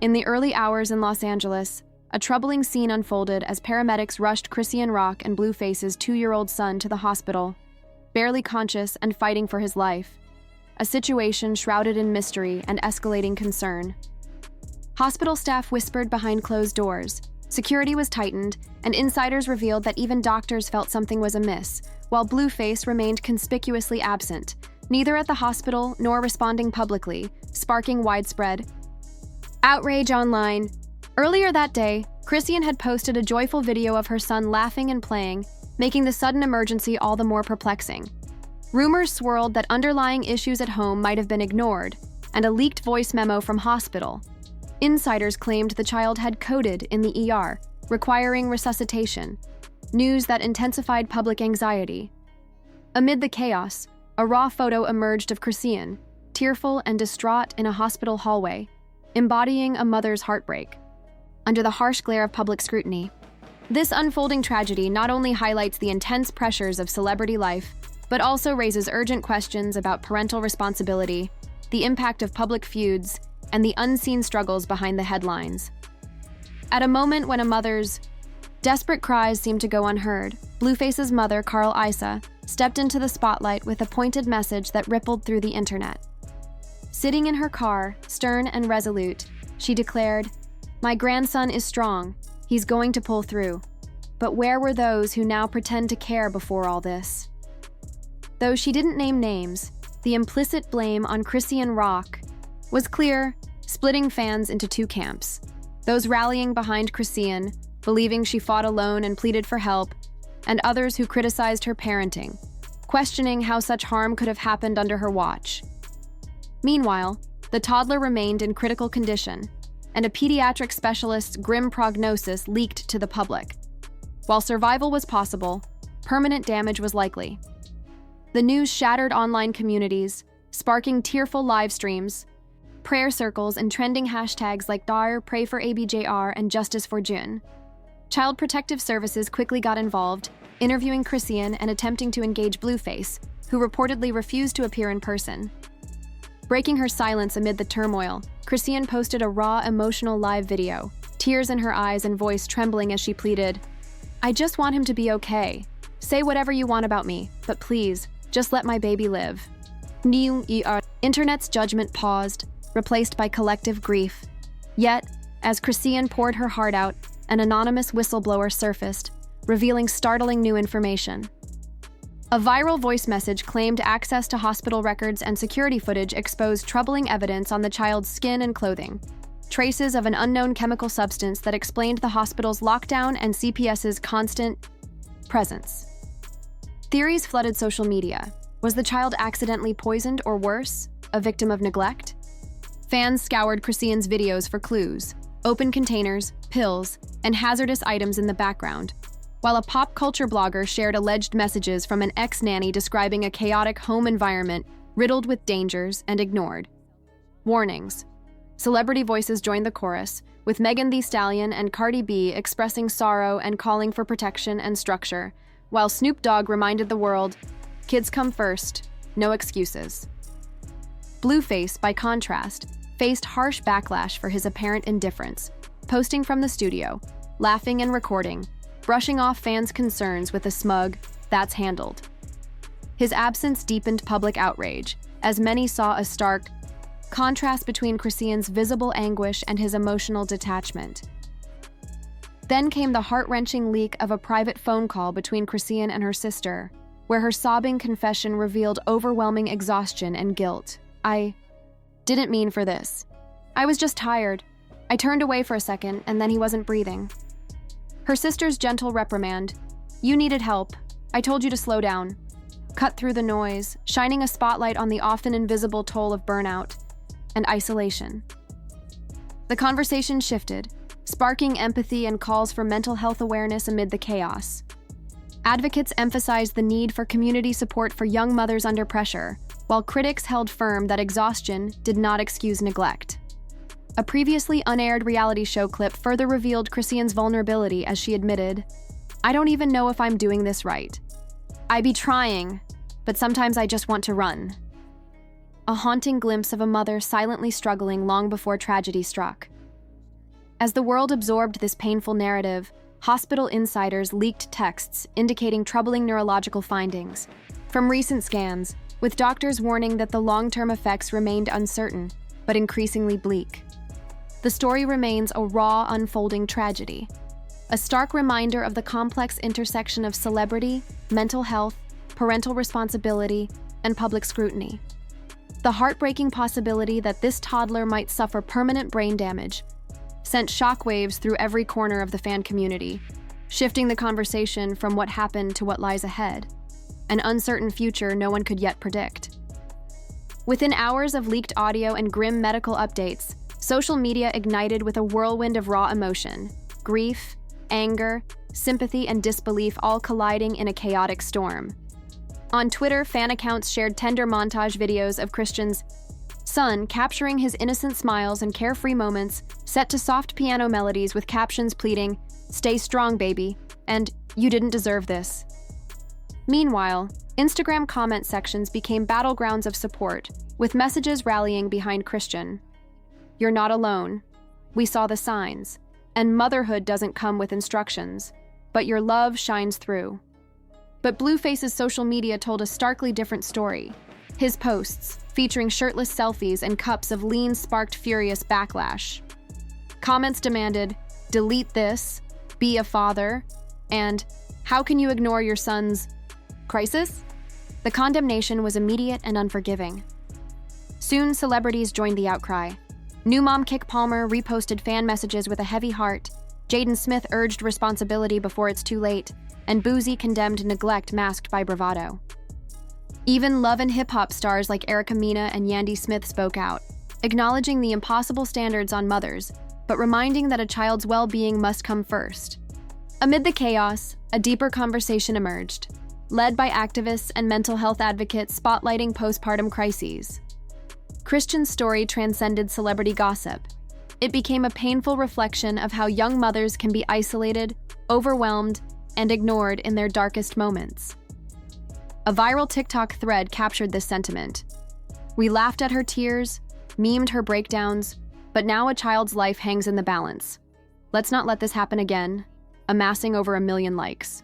In the early hours in Los Angeles, a troubling scene unfolded as paramedics rushed Chrisean Rock and Blueface's 2-year-old son to the hospital, barely conscious and fighting for his life, a situation shrouded in mystery and escalating concern. Hospital staff whispered behind closed doors, security was tightened, and insiders revealed that even doctors felt something was amiss, while Blueface remained conspicuously absent, neither at the hospital nor responding publicly, sparking widespread outrage online. Earlier that day, Chrisean had posted a joyful video of her son laughing and playing, making the sudden emergency all the more perplexing. Rumors swirled that underlying issues at home might have been ignored, and a leaked voice memo from hospital. Insiders claimed the child had coded in the ER, requiring resuscitation, news that intensified public anxiety. Amid the chaos, a raw photo emerged of Chrisean, tearful and distraught in a hospital hallway, embodying a mother's heartbreak. Under the harsh glare of public scrutiny, this unfolding tragedy not only highlights the intense pressures of celebrity life, but also raises urgent questions about parental responsibility, the impact of public feuds, and the unseen struggles behind the headlines. At a moment when a mother's desperate cries seemed to go unheard, Blueface's mother, Carl Isa, stepped into the spotlight with a pointed message that rippled through the internet. Sitting in her car, stern and resolute, she declared, "My grandson is strong. He's going to pull through." But where were those who now pretend to care before all this? Though she didn't name names, the implicit blame on Chrisean Rock was clear, splitting fans into two camps. Those rallying behind Chrisean, believing she fought alone and pleaded for help, and others who criticized her parenting, questioning how such harm could have happened under her watch. Meanwhile, the toddler remained in critical condition, and a pediatric specialist's grim prognosis leaked to the public. While survival was possible, permanent damage was likely. The news shattered online communities, sparking tearful live streams, prayer circles, and trending hashtags like Dar, Pray for ABJR, and Justice for June. Child Protective Services quickly got involved, interviewing Chrisean and attempting to engage Blueface, who reportedly refused to appear in person. Breaking her silence amid the turmoil, Chrisean posted a raw, emotional live video, tears in her eyes and voice trembling as she pleaded, "I just want him to be okay. Say whatever you want about me, but please, just let my baby live." Internet's judgment paused, replaced by collective grief. Yet, as Chrisean poured her heart out, an anonymous whistleblower surfaced, revealing startling new information. A viral voice message claimed access to hospital records, and security footage exposed troubling evidence on the child's skin and clothing, traces of an unknown chemical substance that explained the hospital's lockdown and CPS's constant presence. Theories flooded social media. Was the child accidentally poisoned, or worse, a victim of neglect? Fans scoured Chrisean's videos for clues, open containers, pills, and hazardous items in the background, while a pop culture blogger shared alleged messages from an ex-nanny describing a chaotic home environment riddled with dangers and ignored. Warnings. Celebrity voices joined the chorus, with Megan Thee Stallion and Cardi B expressing sorrow and calling for protection and structure, while Snoop Dogg reminded the world, "Kids come first, no excuses." Blueface, by contrast, faced harsh backlash for his apparent indifference, posting from the studio, laughing and recording, brushing off fans' concerns with a smug, "That's handled." His absence deepened public outrage, as many saw a stark contrast between Chrisean's visible anguish and his emotional detachment. Then came the heart-wrenching leak of a private phone call between Chrisean and her sister, where her sobbing confession revealed overwhelming exhaustion and guilt. "I didn't mean for this. I was just tired. I turned away for a second, and then he wasn't breathing." Her sister's gentle reprimand, "You needed help. I told you to slow down," cut through the noise, shining a spotlight on the often invisible toll of burnout and isolation. The conversation shifted, sparking empathy and calls for mental health awareness amid the chaos. Advocates emphasized the need for community support for young mothers under pressure, while critics held firm that exhaustion did not excuse neglect. A previously unaired reality show clip further revealed Chrisean's vulnerability as she admitted, "I don't even know if I'm doing this right. I be trying, but sometimes I just want to run." A haunting glimpse of a mother silently struggling long before tragedy struck. As the world absorbed this painful narrative, hospital insiders leaked texts indicating troubling neurological findings from recent scans, with doctors warning that the long-term effects remained uncertain, but increasingly bleak. The story remains a raw, unfolding tragedy, a stark reminder of the complex intersection of celebrity, mental health, parental responsibility, and public scrutiny. The heartbreaking possibility that this toddler might suffer permanent brain damage sent shockwaves through every corner of the fan community, shifting the conversation from what happened to what lies ahead, an uncertain future no one could yet predict. Within hours of leaked audio and grim medical updates, social media ignited with a whirlwind of raw emotion, grief, anger, sympathy, and disbelief all colliding in a chaotic storm. On Twitter, fan accounts shared tender montage videos of Christian's son capturing his innocent smiles and carefree moments set to soft piano melodies with captions pleading, "Stay strong, baby," and "You didn't deserve this." Meanwhile, Instagram comment sections became battlegrounds of support, with messages rallying behind Christian. "You're not alone. We saw the signs. And motherhood doesn't come with instructions, but your love shines through." But Blueface's social media told a starkly different story. His posts, featuring shirtless selfies and cups of lean, sparked furious backlash. Comments demanded, "Delete this," "Be a father," and "How can you ignore your son's crisis?" The condemnation was immediate and unforgiving. Soon, celebrities joined the outcry. New mom Kik Palmer reposted fan messages with a heavy heart, Jaden Smith urged responsibility before it's too late, and Boozy condemned neglect masked by bravado. Even love and hip-hop stars like Erica Mena and Yandy Smith spoke out, acknowledging the impossible standards on mothers, but reminding that a child's well-being must come first. Amid the chaos, a deeper conversation emerged, led by activists and mental health advocates spotlighting postpartum crises. Christian's story transcended celebrity gossip. It became a painful reflection of how young mothers can be isolated, overwhelmed, and ignored in their darkest moments. A viral TikTok thread captured this sentiment. "We laughed at her tears, memed her breakdowns, but now a child's life hangs in the balance. Let's not let this happen again," amassing over 1 million likes.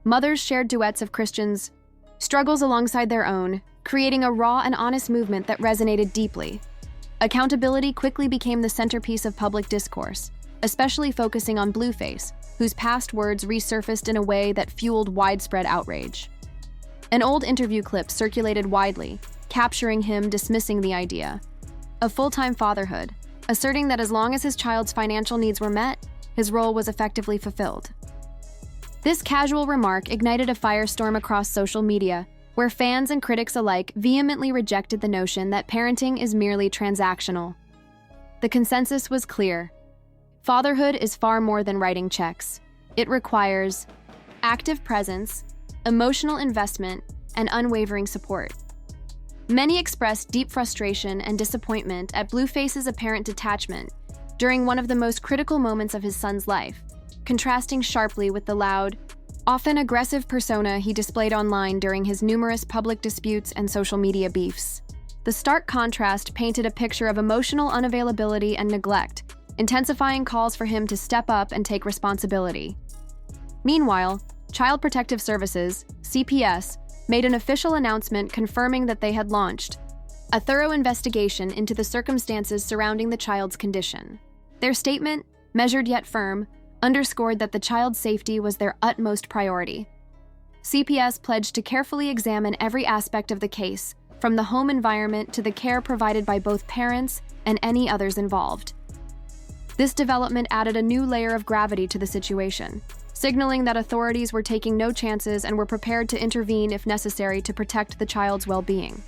Mothers shared duets of Christian's struggles alongside their own, creating a raw and honest movement that resonated deeply. Accountability quickly became the centerpiece of public discourse, especially focusing on Blueface, whose past words resurfaced in a way that fueled widespread outrage. An old interview clip circulated widely, capturing him dismissing the idea of full-time fatherhood, asserting that as long as his child's financial needs were met, his role was effectively fulfilled. This casual remark ignited a firestorm across social media, where fans and critics alike vehemently rejected the notion that parenting is merely transactional. The consensus was clear. Fatherhood is far more than writing checks. It requires active presence, emotional investment, and unwavering support. Many expressed deep frustration and disappointment at Blueface's apparent detachment during one of the most critical moments of his son's life, contrasting sharply with the loud, often aggressive persona he displayed online during his numerous public disputes and social media beefs. The stark contrast painted a picture of emotional unavailability and neglect, intensifying calls for him to step up and take responsibility. Meanwhile, Child Protective Services, CPS, made an official announcement confirming that they had launched a thorough investigation into the circumstances surrounding the child's condition. Their statement, measured yet firm, underscored that the child's safety was their utmost priority. CPS pledged to carefully examine every aspect of the case, from the home environment to the care provided by both parents and any others involved. This development added a new layer of gravity to the situation, signaling that authorities were taking no chances and were prepared to intervene if necessary to protect the child's well-being.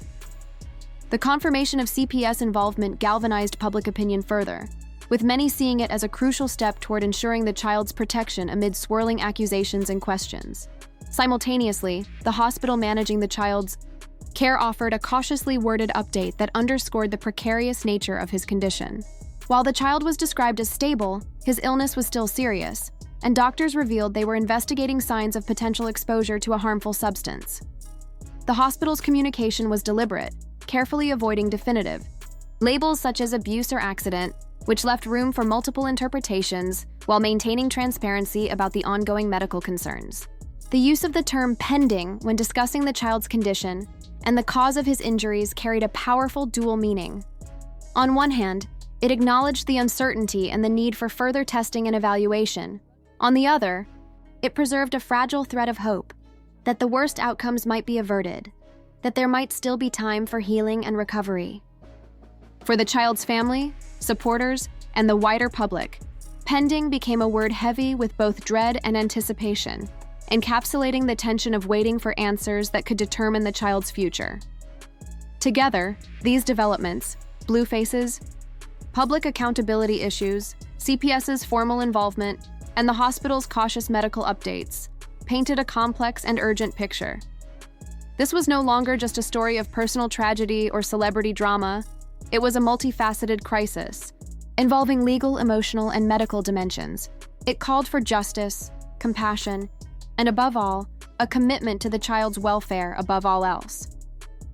The confirmation of CPS involvement galvanized public opinion further, with many seeing it as a crucial step toward ensuring the child's protection amid swirling accusations and questions. Simultaneously, the hospital managing the child's care offered a cautiously worded update that underscored the precarious nature of his condition. While the child was described as stable, his illness was still serious, and doctors revealed they were investigating signs of potential exposure to a harmful substance. The hospital's communication was deliberate, carefully avoiding definitive labels such as abuse or accident, which left room for multiple interpretations while maintaining transparency about the ongoing medical concerns. The use of the term pending when discussing the child's condition and the cause of his injuries carried a powerful dual meaning. On one hand, it acknowledged the uncertainty and the need for further testing and evaluation. On the other, it preserved a fragile thread of hope that the worst outcomes might be averted, that there might still be time for healing and recovery. For the child's family, supporters, and the wider public, pending became a word heavy with both dread and anticipation, encapsulating the tension of waiting for answers that could determine the child's future. Together, these developments, blue faces, public accountability issues, CPS's formal involvement, and the hospital's cautious medical updates, painted a complex and urgent picture. This was no longer just a story of personal tragedy or celebrity drama. It was a multifaceted crisis, involving legal, emotional, and medical dimensions. It called for justice, compassion, and above all, a commitment to the child's welfare above all else.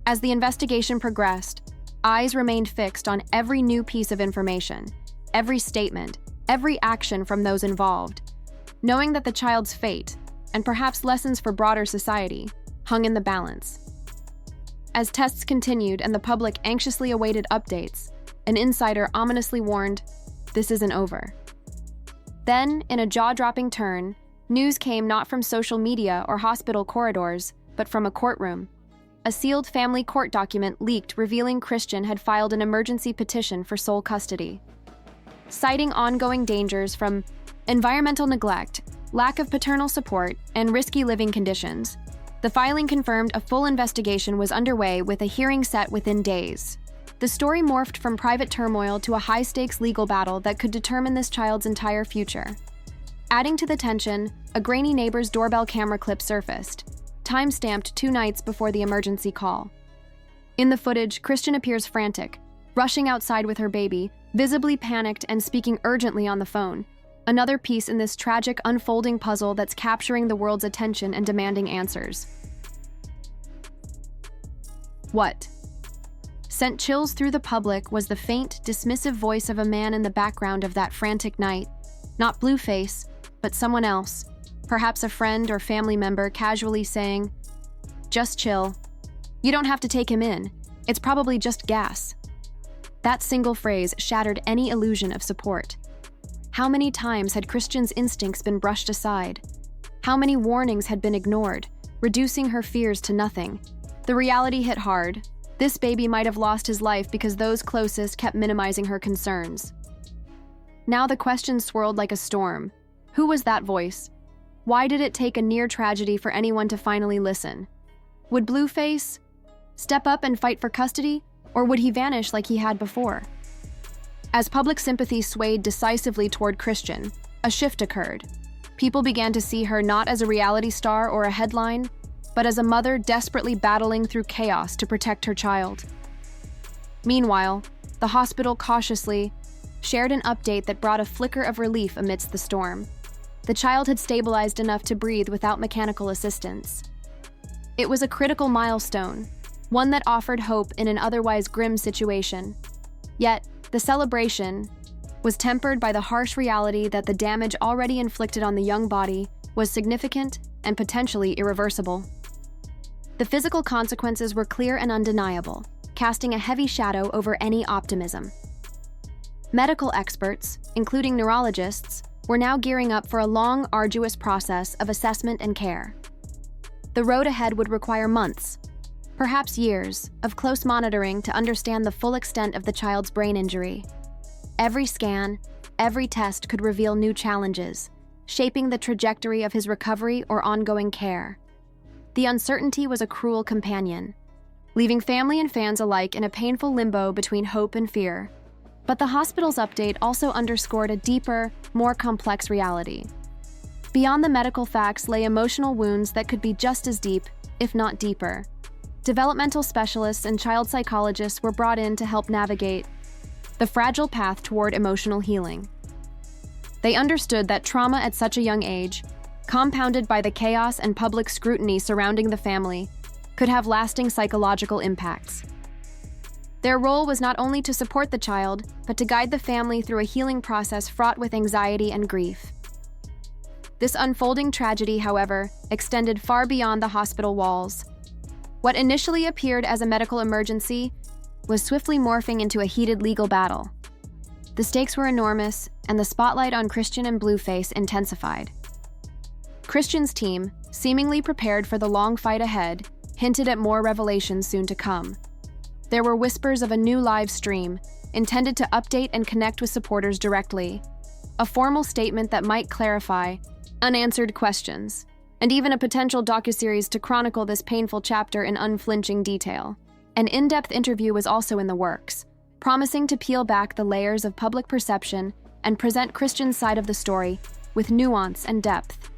As the investigation progressed, eyes remained fixed on every new piece of information, every statement, every action from those involved, knowing that the child's fate, and perhaps lessons for broader society, hung in the balance. As tests continued and the public anxiously awaited updates, an insider ominously warned, "This isn't over." Then, in a jaw-dropping turn, news came not from social media or hospital corridors, but from a courtroom. A sealed family court document leaked revealing Chrisean had filed an emergency petition for sole custody. Citing ongoing dangers from environmental neglect, lack of paternal support, and risky living conditions, the filing confirmed a full investigation was underway with a hearing set within days. The story morphed from private turmoil to a high-stakes legal battle that could determine this child's entire future. Adding to the tension, a grainy neighbor's doorbell camera clip surfaced, time-stamped 2 nights before the emergency call. In the footage, Chrisean appears frantic, rushing outside with her baby, visibly panicked and speaking urgently on the phone, another piece in this tragic, unfolding puzzle that's capturing the world's attention and demanding answers. What sent chills through the public was the faint, dismissive voice of a man in the background of that frantic night, not Blueface, but someone else, perhaps a friend or family member casually saying, "Just chill. You don't have to take him in. It's probably just gas." That single phrase shattered any illusion of support. How many times had Chrisean's instincts been brushed aside? How many warnings had been ignored, reducing her fears to nothing? The reality hit hard. This baby might have lost his life because those closest kept minimizing her concerns. Now the questions swirled like a storm. Who was that voice? Why did it take a near tragedy for anyone to finally listen? Would Blueface step up and fight for custody, or would he vanish like he had before? As public sympathy swayed decisively toward Chrisean, a shift occurred. People began to see her not as a reality star or a headline, but as a mother desperately battling through chaos to protect her child. Meanwhile, the hospital cautiously shared an update that brought a flicker of relief amidst the storm. The child had stabilized enough to breathe without mechanical assistance. It was a critical milestone, one that offered hope in an otherwise grim situation. Yet, the celebration was tempered by the harsh reality that the damage already inflicted on the young body was significant and potentially irreversible. The physical consequences were clear and undeniable, casting a heavy shadow over any optimism. Medical experts, including neurologists, were now gearing up for a long, arduous process of assessment and care. The road ahead would require months, perhaps years, of close monitoring to understand the full extent of the child's brain injury. Every scan, every test could reveal new challenges, shaping the trajectory of his recovery or ongoing care. The uncertainty was a cruel companion, leaving family and fans alike in a painful limbo between hope and fear. But the hospital's update also underscored a deeper, more complex reality. Beyond the medical facts lay emotional wounds that could be just as deep, if not deeper. Developmental specialists and child psychologists were brought in to help navigate the fragile path toward emotional healing. They understood that trauma at such a young age, compounded by the chaos and public scrutiny surrounding the family, could have lasting psychological impacts. Their role was not only to support the child, but to guide the family through a healing process fraught with anxiety and grief. This unfolding tragedy, however, extended far beyond the hospital walls. What initially appeared as a medical emergency was swiftly morphing into a heated legal battle. The stakes were enormous, and the spotlight on Christian and Blueface intensified. Christian's team, seemingly prepared for the long fight ahead, hinted at more revelations soon to come. There were whispers of a new live stream, intended to update and connect with supporters directly, a formal statement that might clarify unanswered questions, and even a potential docuseries to chronicle this painful chapter in unflinching detail. An in-depth interview was also in the works, promising to peel back the layers of public perception and present Christian's side of the story with nuance and depth.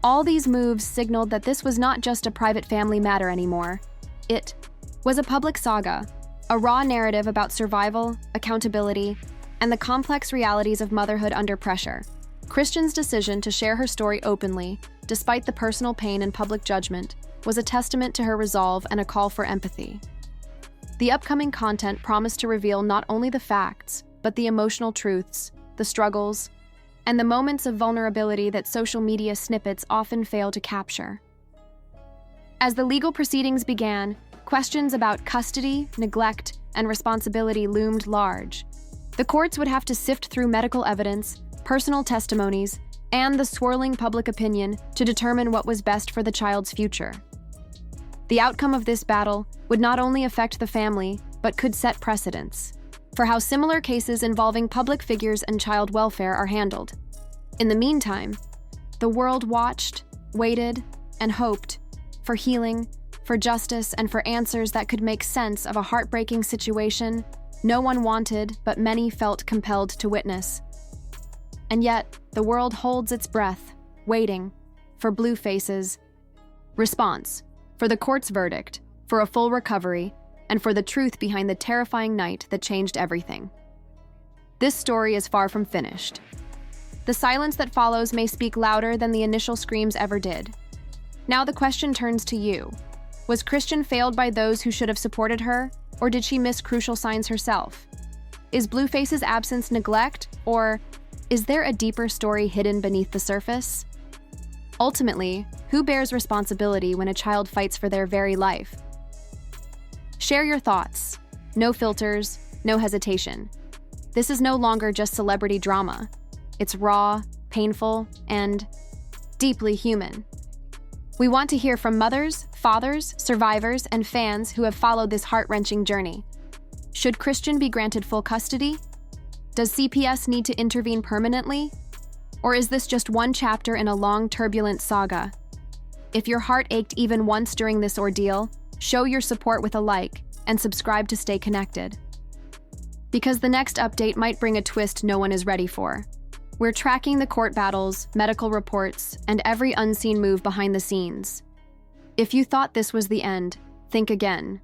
All these moves signaled that this was not just a private family matter anymore. It was a public saga, a raw narrative about survival, accountability, and the complex realities of motherhood under pressure. Christian's decision to share her story openly, despite the personal pain and public judgment, was a testament to her resolve and a call for empathy. The upcoming content promised to reveal not only the facts, but the emotional truths, the struggles, and the moments of vulnerability that social media snippets often fail to capture. As the legal proceedings began, questions about custody, neglect, and responsibility loomed large. The courts would have to sift through medical evidence, personal testimonies, and the swirling public opinion to determine what was best for the child's future. The outcome of this battle would not only affect the family, but could set precedents for how similar cases involving public figures and child welfare are handled. In the meantime, the world watched, waited, and hoped for healing, for justice, and for answers that could make sense of a heartbreaking situation no one wanted, but many felt compelled to witness. And yet, the world holds its breath, waiting for Blueface's response, for the court's verdict, for a full recovery, and for the truth behind the terrifying night that changed everything. This story is far from finished. The silence that follows may speak louder than the initial screams ever did. Now the question turns to you. Was Christian failed by those who should have supported her, or did she miss crucial signs herself? Is Blueface's absence neglect, or is there a deeper story hidden beneath the surface? Ultimately, who bears responsibility when a child fights for their very life? Share your thoughts. No filters, no hesitation. This is no longer just celebrity drama. It's raw, painful, and deeply human. We want to hear from mothers, fathers, survivors, and fans who have followed this heart-wrenching journey. Should Christian be granted full custody? Does CPS need to intervene permanently? Or is this just one chapter in a long, turbulent saga? If your heart ached even once during this ordeal, show your support with a like and subscribe to stay connected. Because the next update might bring a twist no one is ready for. We're tracking the court battles, medical reports, and every unseen move behind the scenes. If you thought this was the end, think again.